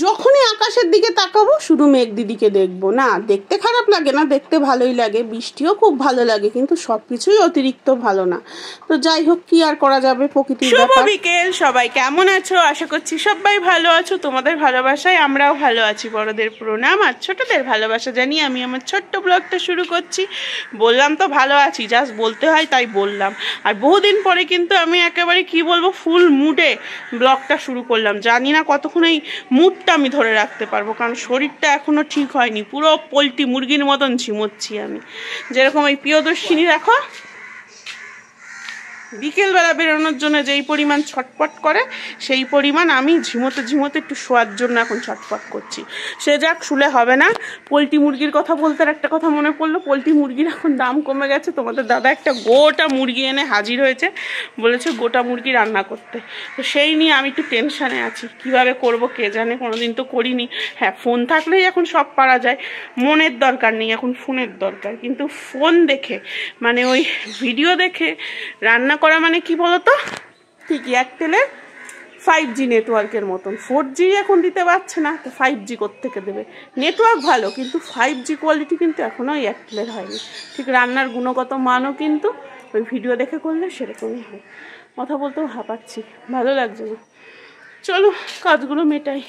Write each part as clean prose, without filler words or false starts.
যখনই আকাশের দিকে তাকাবো শুধু মেঘ দিদিকে দেখবো। না দেখতে খারাপ লাগে না, দেখতে ভালোই লাগে, বৃষ্টিও খুব ভালো লাগে, কিন্তু সবকিছুই অতিরিক্ত ভালো না। তো যাই হোক, কি আর করা যাবে, প্রকৃতির ব্যাপার। শুভ বিকেল, সবাই কেমন আছো? আশা করছি সবাই ভালো আছো। তোমাদের ভালোবাসায় আমরাও ভালো আছি। বড়দের প্রণাম আর ছোটদের ভালোবাসা জানিয়ে আমি আমার ছোট্ট ব্লগটা শুরু করছি। বললাম তো ভালো আছি, জাস্ট বলতে হয় তাই বললাম। আর বহুদিন পরে কিন্তু আমি একেবারে কি বলবো, ফুল মুডে ব্লগটা শুরু করলাম। জানি না কতক্ষণ এই মুডটা আমি ধরে রাখতে পারবো, কারণ শরীরটা এখনো ঠিক হয়নি। পুরো পোলট্রি মুরগির মতন ঝিমোচ্ছি আমি। যেরকম এই প্রিয়দর্শিনী দেখো বিকেলবেলা বেরোনোর জন্য যেই পরিমাণ ছটপট করে, সেই পরিমাণ আমি ঝিমোতে ঝিমোতে একটু শোয়ার জন্য এখন ছটপট করছি। সে যাক, শুলে হবে না। পোলট্রি মুরগির কথা বলতে একটা কথা মনে পড়লো। পোলট্রি মুরগির এখন দাম কমে গেছে। তোমাদের দাদা একটা গোটা মুরগি এনে হাজির হয়েছে, বলেছে গোটা মুরগি রান্না করতে। তো সেই নিয়ে আমি একটু টেনশানে আছি, কিভাবে করব কে জানে, কোনোদিন তো করিনি। হ্যাঁ, ফোন থাকলেই এখন সব পারা যায়, মনের দরকার নেই, এখন ফোনের দরকার। কিন্তু ফোন দেখে মানে ওই ভিডিও দেখে রান্না করা মানে কি বলতো, ঠিক এয়ারটেলের 5G নেটওয়ার্কের মতন। 4G এখন দিতে পারছে না, তো 5G কোত্থেকে দেবে? নেটওয়ার্ক ভালো, কিন্তু 5G কোয়ালিটি কিন্তু এখনও এয়ারটেলের হয়নি। ঠিক রান্নার গুণগত মানও কিন্তু ওই ভিডিও দেখে করলে সেরকমই হয়। কথা বলতেও হাঁপাচ্ছি, ভালো লাগছে না। চলো কাজগুলো মেটাই।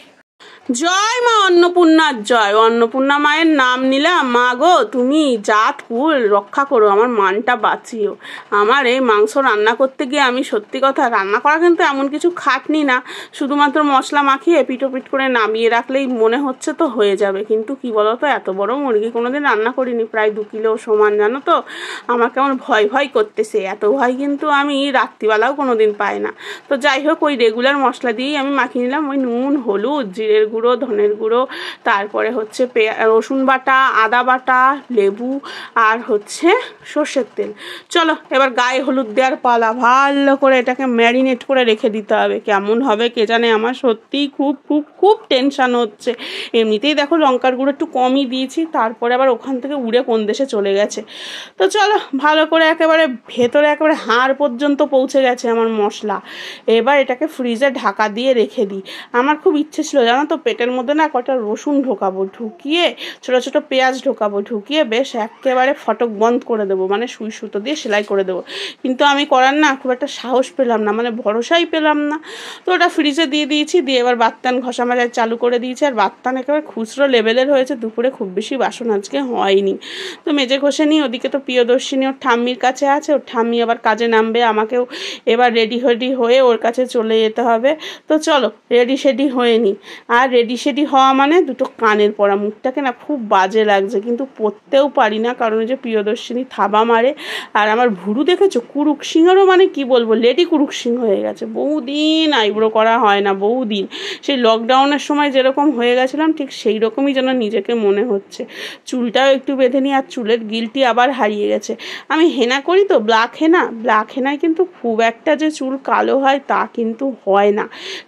জয় মা অন্নপূর্ণার জয়। অন্নপূর্ণা মায়ের নাম নিলাম। মা গো, তুমি জাত কুল রক্ষা করো, আমার মানটা বাঁচিও। আমার এই মাংস রান্না করতে গিয়ে আমি সত্যি কথা, রান্না করা কিন্তু এমন কিছু খাটনি না, শুধুমাত্র মশলা মাখিয়ে পিটোপিট করে নামিয়ে রাখলেই মনে হচ্ছে তো হয়ে যাবে। কিন্তু কি বলতো, এত বড় মুরগি কোনোদিন রান্না করিনি, প্রায় 2 কিলো সমান, জানো তো। আমার কেমন ভয় ভয় করতেছে। এত ভয় কিন্তু আমি রাত্রিবেলাও কোনোদিন পাই না। তো যাই হোক, ওই রেগুলার মশলা দিয়েই আমি মাখিয়ে নিলাম। ওই নুন, হলুদ, জিরের গুঁড়ো, ধনের গুঁড়ো, তারপরে হচ্ছে রসুন বাটা, আদা বাটা, লেবু, আর হচ্ছে সর্ষের তেল। চলো এবার গায়ে হলুদ দেওয়ার পালা। ভালো করে এটাকে ম্যারিনেট করে রেখে দিতে হবে। কেমন হবে কে জানে, আমার সত্যিই খুব খুব খুব টেনশান হচ্ছে। এমনিতেই দেখো লঙ্কার গুঁড়ো একটু কমই দিয়েছি, তারপরে আবার ওখান থেকে উড়ে কোন দেশে চলে গেছে। তো চলো ভালো করে একেবারে ভেতরে একেবারে হাড় পর্যন্ত পৌঁছে গেছে আমার মশলা। এবার এটাকে ফ্রিজে ঢাকা দিয়ে রেখে দিই। আমার খুব ইচ্ছে ছিল জানো তো, পেটের মধ্যে না কটা রসুন ঢোকাবো, ঢুকিয়ে ছোটো ছোটো পেঁয়াজ ঢোকাবো, ঢুকিয়ে বেশ একেবারে ফটক বন্ধ করে দেবো, মানে সুই সুতো দিয়ে সেলাই করে দেবো। কিন্তু আমি করার না খুব একটা সাহস পেলাম না, মানে ভরসাই পেলাম না। তো ওটা ফ্রিজে দিয়ে দিয়েছি, দিয়ে এবার বাত্তান ঘষা মাজা চালু করে দিয়েছি। আর বাত্তান একেবারে খুচরো লেভেলের হয়েছে, দুপুরে খুব বেশি বাসন আজকে হয়নি। তো মেজে ঘষে নিই। ওদিকে তো প্রিয়দর্শিনী ওর ঠাম্মির কাছে আছে, ওর ঠাম্মি আবার কাজে নামবে, আমাকেও এবার রেডি হয়ে ওর কাছে চলে যেতে হবে। তো চলো রেডি শেডি হয়ে নিই। আর রেডি শেডি হওয়া মানে দুটো কানের পরা। মুখটাকে না খুব বাজে লাগছে, কিন্তু পরতেও পারি না, কারণ ওই যে প্রিয়দর্শিনী থাবা মারে। আর আমার ভুরু দেখেছো, কুরুক সিংহেরও মানে কি বলবো, লেডি কুরুক সিং হয়ে গেছে। বহুদিন আইব্রো করা হয় না, বহুদিন। সেই লকডাউনের সময় যেরকম হয়ে গেছিলাম, ঠিক সেই রকমই যেন নিজেকে মনে হচ্ছে। চুলটাও একটু বেঁধে নিই, আর চুলের গিলটি আবার হারিয়ে গেছে। আমি হেনা করি তো, ব্ল্যাক হেনায় কিন্তু খুব একটা যে চুল কালো হয় তা কিন্তু হয় না।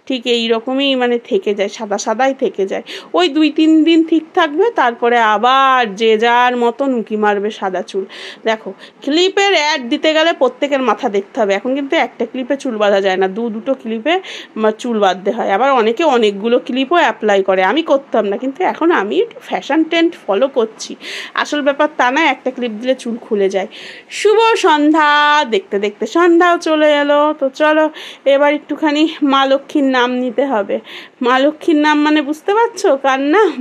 ঠিক এই রকমই মানে থেকে যায়, সাদা সাদাই থেকে যায়। ওই 2-3 দিন ঠিক থাকবে, তারপরে আবার যে যার মতন উঁকি মারবে সাদা চুল। দেখো ক্লিপের অ্যাড দিতে গেলে প্রত্যেকের মাথা দেখতে হবে। এখন কিন্তু একটা ক্লিপে চুল বাঁধা যায় না, দুটো ক্লিপে চুল বাঁধতে হয়। আবার অনেকে অনেকগুলো ক্লিপও অ্যাপ্লাই করে, আমি করতাম না, কিন্তু এখন আমি একটু ফ্যাশন ট্রেন্ড ফলো করছি। আসল ব্যাপার তা না, একটা ক্লিপ দিলে চুল খুলে যায়। শুভ সন্ধ্যা। দেখতে দেখতে সন্ধ্যাও চলে এলো। তো চলো এবার একটুখানি মা লক্ষ্মীর নাম নিতে হবে। মা লক্ষ্মীর নাম মানে বুঝতে পারছো কার নাম?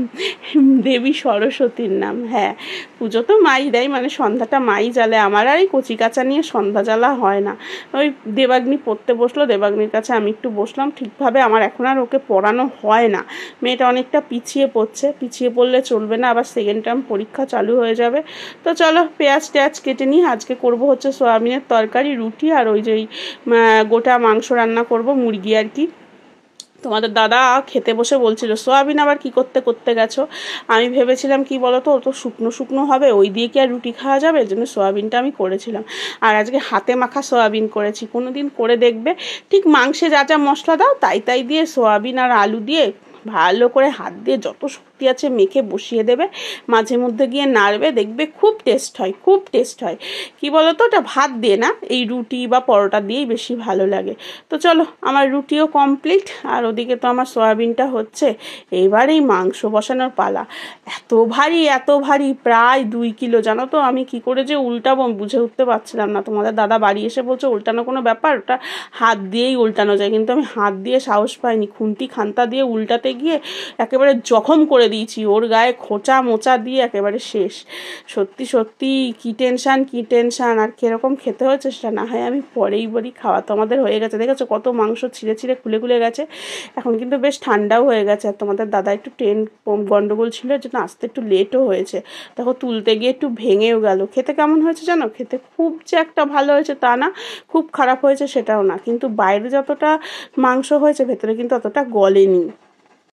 দেবী সরস্বতীর নাম। হ্যাঁ, পুজো তো মাই দেয়, মানে সন্ধ্যাটা মাই জ্বালে। আমার আর এই কচি কাঁচা নিয়ে সন্ধ্যা জ্বালা হয় না। ওই দেবাগ্নি পড়তে বসলো, দেবাগ্নির কাছে আমি একটু বসলাম। ঠিকভাবে আমার এখন আর ওকে পড়ানো হয় না, মেয়েটা অনেকটা পিছিয়ে পড়ছে। পিছিয়ে পড়লে চলবে না, আবার সেকেন্ড টার্ম পরীক্ষা চালু হয়ে যাবে। তো চলো পেঁয়াজ টেয়াজ কেটে নিই। আজকে করব হচ্ছে সোয়াবিনের তরকারি, রুটি, আর ওই যে গোটা মাংস রান্না করব, মুরগি আর কি। তোমাদের দাদা খেতে বসে বলছিল, সোয়াবিন আবার কি করতে গেছো? আমি ভেবেছিলাম কি বলতো, ও তো শুকনো শুকনো হবে, ওই দিয়ে কি আর রুটি খাওয়া যাবে, এর জন্য সোয়াবিনটা আমি করেছিলাম। আর আজকে হাতে মাখা সোয়াবিন করেছি, কোনো দিন করে দেখবে। ঠিক মাংসে যা যা মশলা দাও তাই দিয়ে সোয়াবিন আর আলু দিয়ে ভালো করে হাত দিয়ে যত শক্তি বাটি আছে, মেখে বসিয়ে দেবে, মাঝে মধ্যে গিয়ে নাড়বে, দেখবে খুব টেস্ট হয়, খুব টেস্ট হয়। কি বলতো, ওটা ভাত দিয়ে না, এই রুটি বা পরোটা দিয়েই বেশি ভালো লাগে। তো চলো, আমার রুটিও কমপ্লিট, আর ওদিকে তো আমার সয়াবিনটা হচ্ছে। এইবার এই মাংস বসানোর পালা। এত ভারী প্রায় 2 কিলো, জানো তো। আমি কি করে যে উল্টাবো বুঝে উঠতে পারছিলাম না। তোমাদের দাদা বাড়ি এসে বলছে উল্টানো কোনো ব্যাপার, ওটা হাত দিয়েই উল্টানো যায়, কিন্তু আমি হাত দিয়ে সাহস পাইনি। খুন্তি খান্তা দিয়ে উল্টাতে গিয়ে একেবারে জখম করে দিয়েছি, ওর গায়ে খোঁচা মোচা দিয়ে একেবারে শেষ। সত্যি সত্যি কি টেনশান, আর কিরকম খেতে হয়েছে সেটা না হয় আমি পরেই বলি। খাওয়া তো আমাদের হয়ে গেছে, দেখেছো কত মাংস ছিঁড়ে ছিঁড়ে খুলে গেছে। এখন কিন্তু বেশ ঠান্ডাও হয়ে গেছে, আর তোমাদের দাদা একটু ট্রেন গন্ডগোল ছিল, এর জন্য আসতে একটু লেটও হয়েছে। দেখো তুলতে গিয়ে একটু ভেঙেও গেল। খেতে কেমন হয়েছে জানো? খেতে খুব যে একটা ভালো হয়েছে তা না, খুব খারাপ হয়েছে সেটাও না, কিন্তু বাইরে যতটা মাংস হয়েছে ভেতরে কিন্তু অতটা গলেনি।